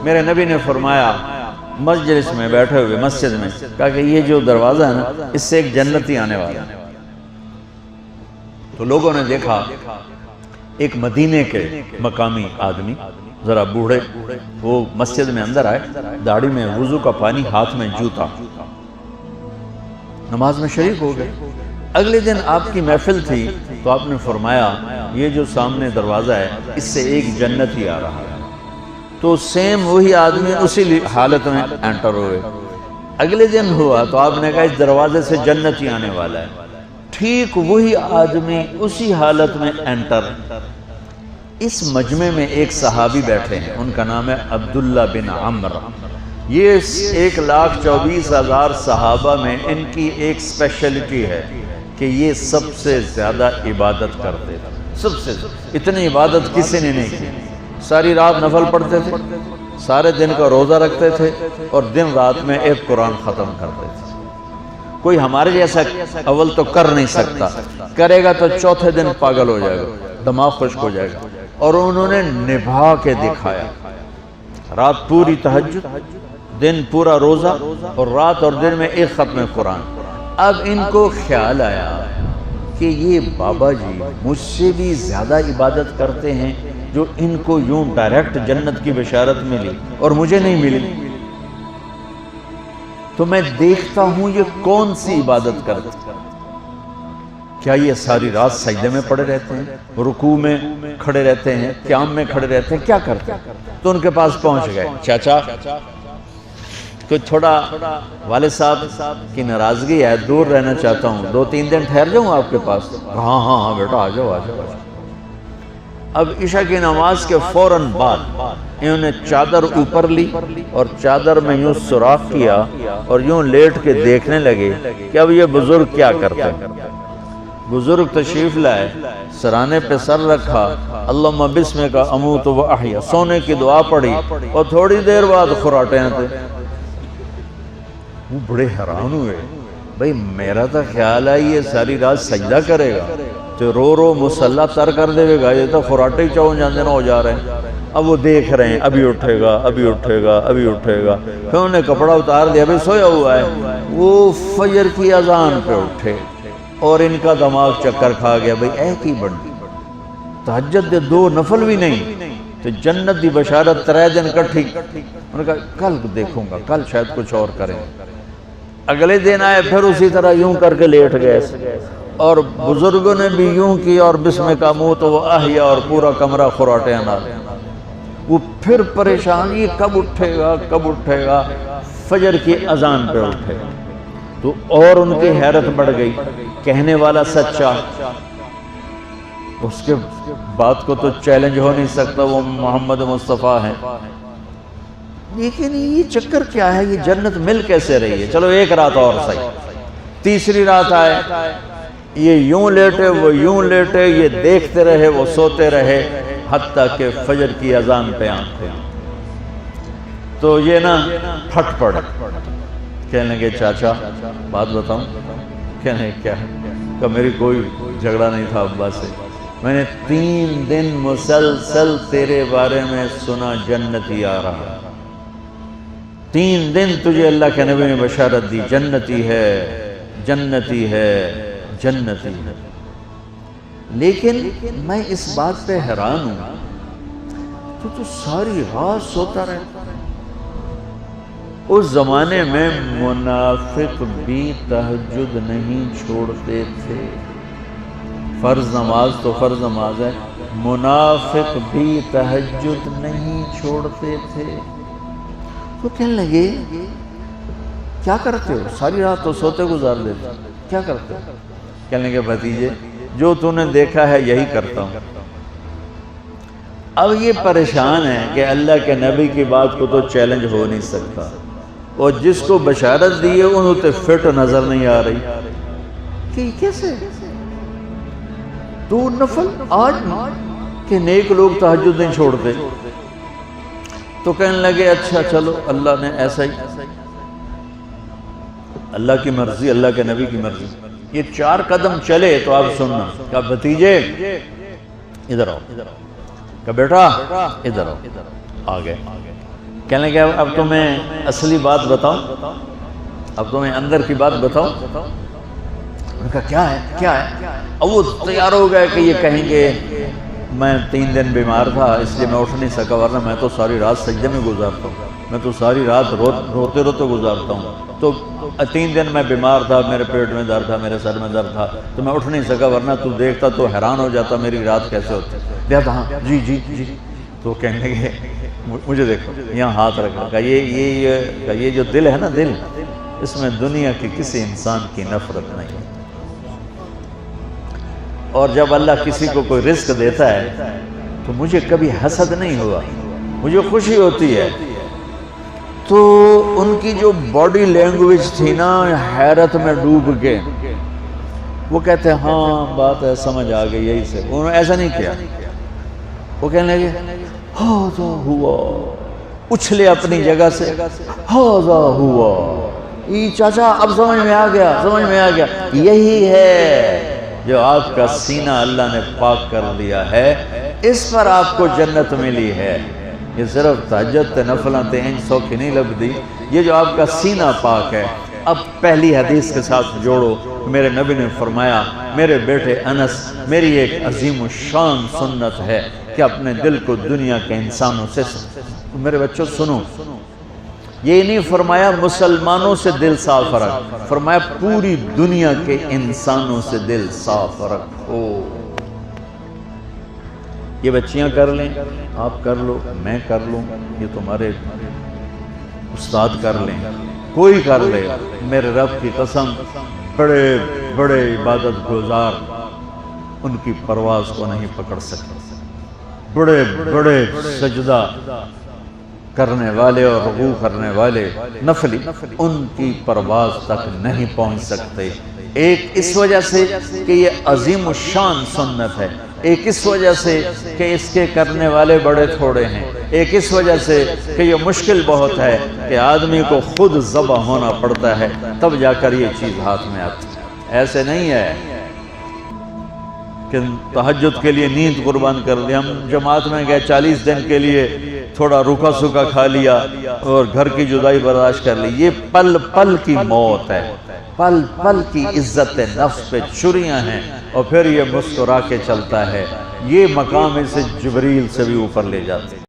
میرے نبی نے فرمایا مجلس میں بیٹھے ہوئے مسجد میں، کہا کہ یہ جو دروازہ ہے نا اس سے ایک جنتی آنے والا ہے۔ تو لوگوں نے دیکھا ایک مدینے کے مقامی آدمی ذرا بوڑھے، وہ مسجد میں اندر آئے، داڑھی میں وضو کا پانی، ہاتھ میں جوتا، نماز میں شریک ہو گئے۔ اگلے دن آپ کی محفل تھی تو آپ نے فرمایا یہ جو سامنے دروازہ ہے اس سے ایک جنتی آ رہا ہے۔ تو سیم وہی آدمی اسی حالت میں انٹر ہوئے۔ اگلے دن ہوا تو آپ نے کہا اس دروازے سے جنتی آنے والا ہے، ٹھیک وہی آدمی اسی حالت میں انٹر۔ اس مجمع میں ایک صحابی بیٹھے ہیں، ان کا نام ہے عبداللہ بن عمر۔ یہ 1,24,000 صحابہ میں ان کی ایک اسپیشلٹی ہے کہ یہ سب سے زیادہ عبادت کرتے تھے، سب سے اتنی عبادت کسی نے نہیں کی۔ ساری رات نفل پڑھتے تھے، سارے دن کا روزہ رکھتے تھے، اور دن رات میں ایک قرآن ختم کرتے تھے۔ کوئی ہمارے جیسا اول تو کر نہیں سکتا، کرے گا تو چوتھے دن پاگل ہو جائے گا، دماغ خشک ہو جائے گا۔ اور انہوں نے نبھا کے دکھایا، رات پوری تہجد، دن پورا روزہ، اور رات اور دن میں ایک ختم قرآن۔ اب ان کو خیال آیا کہ یہ بابا جی مجھ سے بھی زیادہ عبادت کرتے ہیں، جو ان کو یوں ڈائریکٹ جنت کی بشارت ملی اور مجھے نہیں ملی، تو میں دیکھتا ہوں یہ کون سی عبادت کرتے ہیں۔ کیا یہ ساری رات سجدے میں پڑے رہتے ہیں، رکوع میں کھڑے رہتے ہیں، قیام میں کھڑے رہتے ہیں، کیا کرتے ہیں؟ تو ان کے پاس پہنچ گئے، چاچا کوئی تھوڑا والد صاحب کی ناراضگی ہے، دور رہنا چاہتا ہوں، 2-3 دن ٹھہر جاؤں آپ کے پاس؟ ہاں ہاں ہاں بیٹا آ جاؤ آ جاؤ۔ اب عشاء کی نماز کے فوراً بعد انہوں نے چادر اوپر لی اور چادر میں یوں سوراخ کیا اور یوں لیٹ کے دیکھنے لگے کہ اب یہ بزرگ کیا کرتے ہیں۔ بزرگ تشریف لائے، سرانے پہ سر رکھا، اللہم بسمک اموت و احیا، سونے کی دعا پڑھی، اور تھوڑی دیر بعد خراٹے آتے۔ وہ بڑے حیران ہوئے، بھئی میرا تو خیال ہے یہ ساری رات سجدہ کرے گا تو رو رو مسلح تر کر دے گا، یہ تو خراٹے چاؤں جاندے نہ ہو جا رہے ہیں۔ اب وہ دیکھ رہے ہیں ابھی اٹھے گا ابھی اٹھے گا ابھی اٹھے گا، پھر انہوں نے کپڑا اتار دیا، بھئی سویا ہوا ہے۔ وہ فجر کی اذان پہ اٹھے اور ان کا دماغ چکر کھا گیا، بھئی اے کی بڑی تہجد دے 2 نفل بھی نہیں تو جنت دی بشارت 3 دن کٹھی۔ انہوں نے کہا کل دیکھوں گا، کل شاید کچھ اور کریں۔ اگلے دن آئے، پھر اسی طرح یوں کر کے لیٹ گئے، اور بزرگوں نے بھی یوں کی، اور بسمک اموت و احیا، اور پورا کمرہ خراٹے آنا۔ وہ پھر پریشان، یہ کب اٹھے گا کب اٹھے گا؟ فجر کی اذان پہ اٹھے تو اور ان کی حیرت بڑھ گئی، کہنے والا سچا، اس کے بات کو تو چیلنج ہو نہیں سکتا، وہ محمد مصطفیٰ ہیں، لیکن یہ چکر کیا ہے، یہ جنت مل کیسے رہی ہے؟ چلو ایک رات اور صحیح۔ تیسری رات آئے، یہ یوں لیٹے وہ یوں لیٹے، یہ دیکھتے رہے وہ سوتے رہے، حتیٰ کہ فجر کی اذان پہ آنکھیں۔ تو یہ نا پھٹ پڑے، کہنے لگے چاچا بات بتاؤں؟ کہنے کیا ہے؟ کہ میری کوئی جھگڑا نہیں تھا ابا سے، میں نے 3 دن مسلسل تیرے بارے میں سنا جنتی آ رہا، 3 دن تجھے اللہ کے نبی نے بشارت دی، جنتی ہے جنتی ہے جنتی ہے، لیکن میں اس بات پہ حیران ہوں تو ساری رات سوتا رہتا۔ اس زمانے میں منافق بھی تہجد نہیں چھوڑتے تھے، فرض نماز تو فرض نماز ہے، منافق بھی تہجد نہیں چھوڑتے تھے۔ تو کہنے لگے کیا کرتے ہو؟ ساری رات تو سوتے گزار دیتے، کیا کرتے ہو؟ کہنے لگے بھتیجے جو تو نے دیکھا ہے یہی کرتا ہوں۔ اب یہ پریشان ہے کہ اللہ کے نبی کی بات کو تو چیلنج ہو نہیں سکتا، اور جس کو بشارت دی ہے انہوں تے فٹ نظر نہیں آ رہی کہ کیسے تو نفل آج کہ نیک لوگ تہجد نہیں چھوڑتے۔ تو کہنے لگے اچھا چلو اللہ نے ایسا ہی، اللہ کی مرضی، اللہ کے نبی کی مرضی۔ یہ 4 قدم چلے تو آپ سننا، کہا بھتیجے ادھر آؤ، کہا بیٹا ادھر آؤ، آ گئے۔ کہنے لگے اب تمہیں اصلی بات بتاؤں، اب تمہیں اندر کی بات بتاؤں۔ انہوں نے کہا کیا ہے کیا ہے؟ اب وہ تیار ہو گئے کہ یہ کہیں گے میں 3 دن بیمار تھا اس لیے میں اٹھ نہیں سکا، ورنہ میں تو ساری رات سجدے میں گزارتا ہوں، میں تو ساری رات روتے روتے گزارتا ہوں، تو 3 دن میں بیمار تھا، میرے پیٹ میں درد تھا، میرے سر میں درد تھا، تو میں اٹھ نہیں سکا، ورنہ تو دیکھتا تو حیران ہو جاتا میری رات کیسے ہوتی۔ دیکھتا ہاں جی جی جی، تو کہنے لگے مجھے دیکھو یہاں ہاتھ رکھا، کہ یہ جو دل ہے نا، دل اس میں دنیا کی کسی انسان کی نفرت نہیں ہے، اور جب اللہ کسی کو کوئی رزق دیتا ہے تو مجھے کبھی حسد نہیں ہوا، مجھے خوشی ہوتی ہے۔ تو ان کی جو باڈی لینگویج تھی نا، حیرت میں ڈوب کے وہ کہتے ہیں ہاں بات ہے سمجھ آ گئی یہی سے، انہوں نے ایسا نہیں کیا، وہ کہنے لگے ہاذا ہوا، اچھلے اپنی جگہ سے ہاذا ہوا، یہ چاچا اب سمجھ میں آ گیا، سمجھ میں آ گیا، یہی ہے جو آپ کا سینہ اللہ نے پاک کر دیا ہے، اس پر آپ کو جنت ملی ہے۔ یہ صرف تہجد تے نفلاں تے انج سوکھی نہیں لبدی، یہ جو آپ کا سینہ پاک ہے۔ اب پہلی حدیث کے ساتھ جوڑو، میرے نبی نے فرمایا میرے بیٹے انس، میری ایک عظیم الشان سنت ہے کہ اپنے دل کو دنیا کے انسانوں سے، میرے بچوں سنو، یہ نہیں فرمایا مسلمانوں سے دل صاف رکھ، فرمایا پوری دنیا کے انسانوں سے دل صاف رکھو۔ یہ بچیاں کر لیں، آپ کر لو، میں کر لوں، یہ تمہارے استاد کر لیں، کوئی کر لے، میرے رب کی قسم بڑے بڑے عبادت گزار ان کی پرواز کو نہیں پکڑ سکتے، بڑے بڑے سجدہ کرنے والے اور رکوع کرنے والے نفلی ان کی پرواز تک نہیں پہنچ سکتے۔ ایک اس وجہ سے کہ یہ عظیم الشان سنت ہے، ایک اس وجہ سے کہ اس کے کرنے والے بڑے تھوڑے ہیں، ایک اس وجہ سے کہ یہ مشکل بہت ہے کہ آدمی کو خود ذبح ہونا پڑتا ہے تب جا کر یہ چیز ہاتھ میں آتی ہے۔ ایسے نہیں ہے کہ تہجد کے لیے نیند قربان کر دی، ہم جماعت میں گئے 40 دن کے لیے تھوڑا روکا سوکا کھا لیا اور گھر کی جدائی برداشت کر لی، یہ پل پل کی موت ہے، پل پل کی عزت نفس پہ چھریاں ہیں، اور پھر یہ مسکرا کے چلتا ہے، یہ مقام اسے جبریل سے بھی اوپر لے جاتے ہیں۔